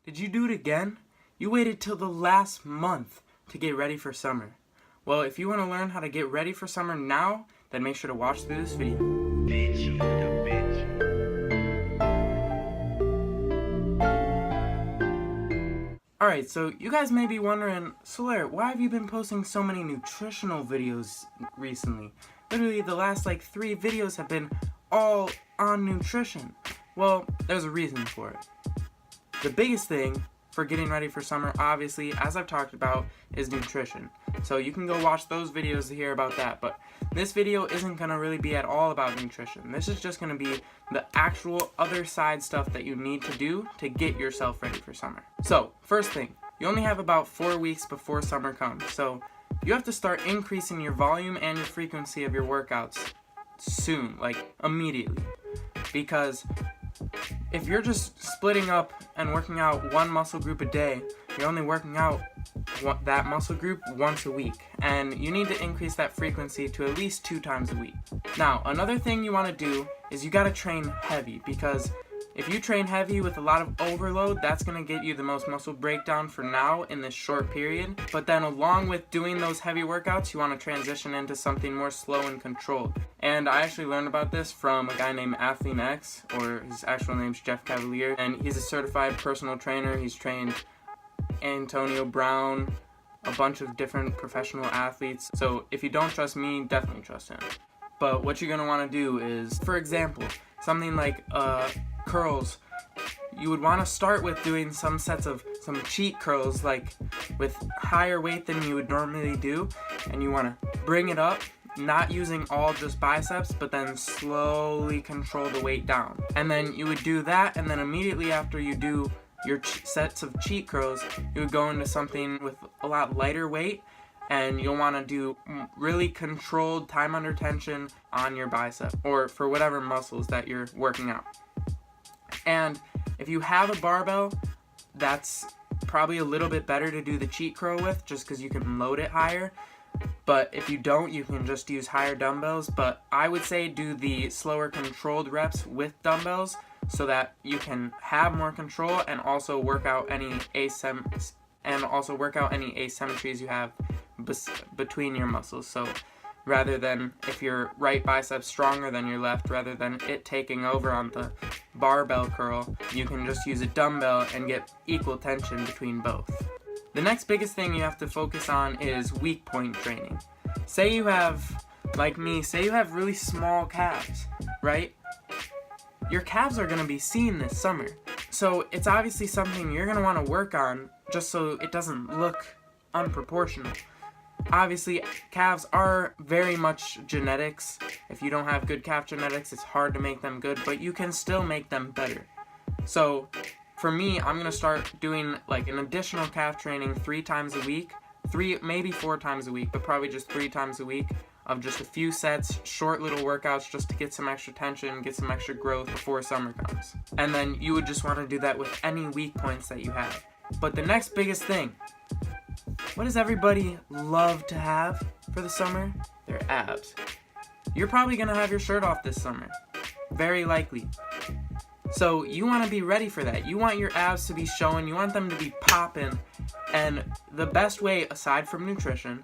Did you do it again? You waited till the last month to get ready for summer. Well, if you want to learn how to get ready for summer now, then make sure to watch through this video. Alright, so you guys may be wondering, Solaire, why have you been posting so many nutritional videos recently? Literally the last 3 videos have been all on nutrition. Well, there's a reason for it. The biggest thing for getting ready for summer, obviously, as I've talked about, is nutrition. So you can go watch those videos to hear about that, but this video isn't going to really be at all about nutrition. This is just going to be the actual other side stuff that you need to do to get yourself ready for summer. So, first thing, you only have about 4 weeks before summer comes, so you have to start increasing your volume and your frequency of your workouts soon, immediately. Because if you're just splitting up and working out one muscle group a day, you're only working out that muscle group once a week, and you need to increase that frequency to at least 2 times a week. Now, another thing you want to do is you got to train heavy, because if you train heavy with a lot of overload, that's going to get you the most muscle breakdown for now in this short period. But then along with doing those heavy workouts, you want to transition into something more slow and controlled. And I actually learned about this from a guy named Athlean-X, or his actual name's Jeff Cavaliere, and he's a certified personal trainer. He's trained Antonio Brown, a bunch of different professional athletes. So if you don't trust me, definitely trust him. But what you're going to want to do is, for example, something like curls. You would want to start with doing some sets of some cheat curls, with higher weight than you would normally do, and you want to bring it up, not using all just biceps, but then slowly control the weight down. And then you would do that, and then immediately after you do your sets of cheat curls, you would go into something with a lot lighter weight, and you'll want to do really controlled time under tension on your bicep, or for whatever muscles that you're working out. And if you have a barbell, that's probably a little bit better to do the cheat curl with, just because you can load it higher. But if you don't, you can just use higher dumbbells. But I would say do the slower controlled reps with dumbbells, so that you can have more control and also work out any asymmetries you have between your muscles. So rather than if your right bicep's stronger than your left, rather than it taking over on the barbell curl, you can just use a dumbbell and get equal tension between both. The next biggest thing you have to focus on is weak point training. Say you have, like me, say you have really small calves, right? Your calves are going to be seen this summer. So it's obviously something you're going to want to work on just so it doesn't look unproportional. Obviously, calves are very much genetics. If you don't have good calf genetics, it's hard to make them good, but you can still make them better. So, for me, I'm going to start doing an additional calf training 3 times a week. 3, maybe 4 times a week, but probably just 3 times a week of just a few sets, short little workouts just to get some extra tension, get some extra growth before summer comes. And then you would just want to do that with any weak points that you have. But the next biggest thing, what does everybody love to have for the summer? Their abs. You're probably going to have your shirt off this summer. Very likely. So you want to be ready for that. You want your abs to be showing. You want them to be popping. And the best way, aside from nutrition,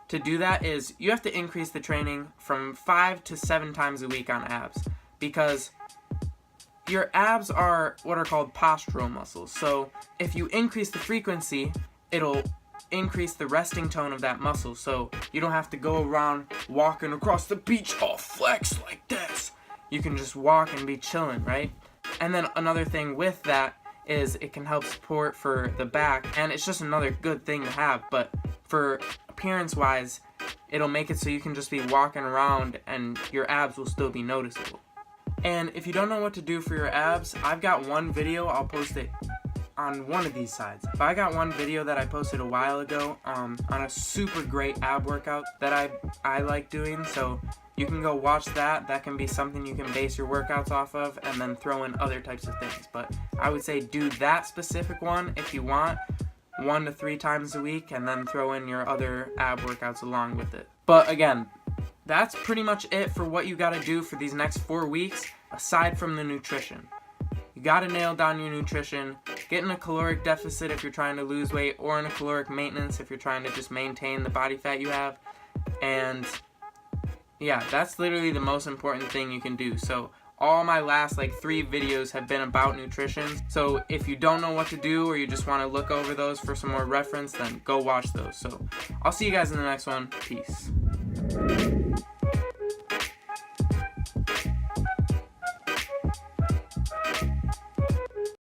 to do that is you have to increase the training from 5 to 7 times a week on abs. Because your abs are what are called postural muscles. So if you increase the frequency, it'll increase the resting tone of that muscle, so you don't have to go around walking across the beach all flexed like this. You can just walk and be chilling, right? And then another thing with that is it can help support for the back, and it's just another good thing to have. But for appearance wise, it'll make it so you can just be walking around and your abs will still be noticeable. And if you don't know what to do for your abs, I've got one video. I'll post it on one of these sides. But I got one video that I posted a while ago on a super great ab workout that I like doing, so you can go watch that. That can be something you can base your workouts off of, and then throw in other types of things. But I would say do that specific one if you want, 1 to 3 times a week, and then throw in your other ab workouts along with it. But again, that's pretty much it for what you gotta do for these next 4 weeks, aside from the nutrition. You gotta nail down your nutrition. Get in a caloric deficit if you're trying to lose weight, or in a caloric maintenance if you're trying to just maintain the body fat you have. And yeah, that's literally the most important thing you can do. So all my last 3 videos have been about nutrition. So if you don't know what to do, or you just want to look over those for some more reference, then go watch those. So I'll see you guys in the next one. Peace.